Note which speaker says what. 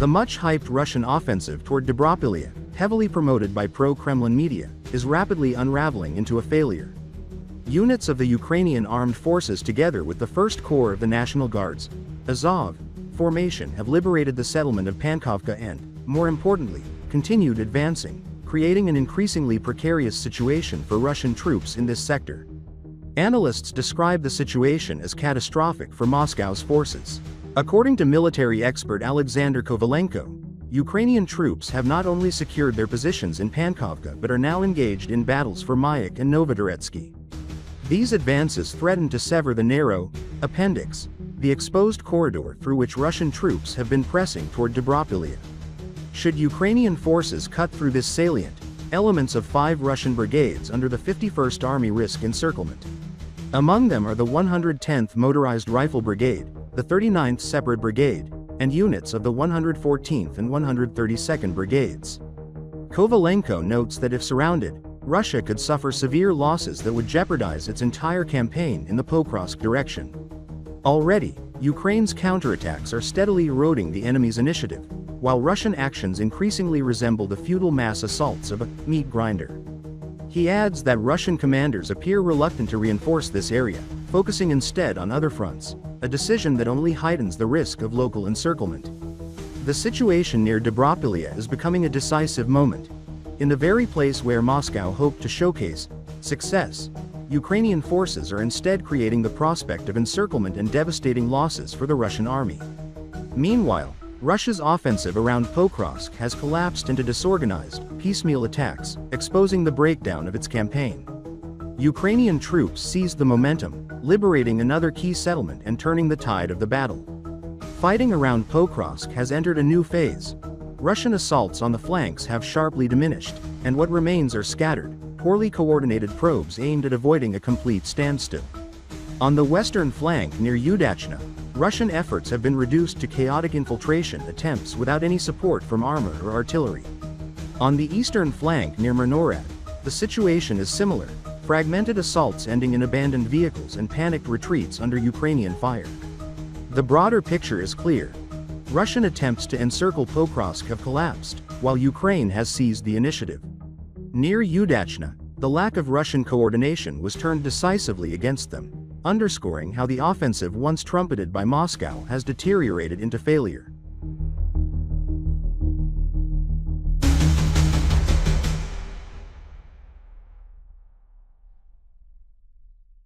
Speaker 1: The much-hyped Russian offensive toward Dobropilya, heavily promoted by pro-Kremlin media, is rapidly unraveling into a failure. Units of the Ukrainian armed forces together with the 1st Corps of the National Guard's Azov formation have liberated the settlement of Pankovka and, more importantly, continued advancing, creating an increasingly precarious situation for Russian troops in this sector. Analysts describe the situation as catastrophic for Moscow's forces. According to military expert Alexander Kovalenko, Ukrainian troops have not only secured their positions in Pankovka but are now engaged in battles for Mayak and Novodoretsky. These advances threaten to sever the narrow appendix, the exposed corridor through which Russian troops have been pressing toward Dobropilya. Should Ukrainian forces cut through this salient, elements of 5 Russian brigades under the 51st Army risk encirclement. Among them are the 110th Motorized Rifle Brigade, the 39th Separate Brigade, and units of the 114th and 132nd Brigades. Kovalenko notes that if surrounded, Russia could suffer severe losses that would jeopardize its entire campaign in the Pokrovsk direction. Already, Ukraine's counterattacks are steadily eroding the enemy's initiative, while Russian actions increasingly resemble the futile mass assaults of a meat grinder. He adds that Russian commanders appear reluctant to reinforce this area, focusing instead on other fronts, a decision that only heightens the risk of local encirclement. The situation near Dobropilya is becoming a decisive moment. In the very place where Moscow hoped to showcase success, Ukrainian forces are instead creating the prospect of encirclement and devastating losses for the Russian army. Meanwhile, Russia's offensive around Pokrovsk has collapsed into disorganized, piecemeal attacks, exposing the breakdown of its campaign. Ukrainian troops seized the momentum, liberating another key settlement and turning the tide of the battle. Fighting around Pokrovsk has entered a new phase. Russian assaults on the flanks have sharply diminished, and what remains are scattered, poorly coordinated probes aimed at avoiding a complete standstill. On the western flank near Udachna, Russian efforts have been reduced to chaotic infiltration attempts without any support from armor or artillery. On the eastern flank near Mirnorad, the situation is similar, fragmented assaults ending in abandoned vehicles and panicked retreats under Ukrainian fire. The broader picture is clear. Russian attempts to encircle Pokrovsk have collapsed, while Ukraine has seized the initiative. Near Udachna, the lack of Russian coordination was turned decisively against them, underscoring how the offensive once trumpeted by Moscow has deteriorated into failure.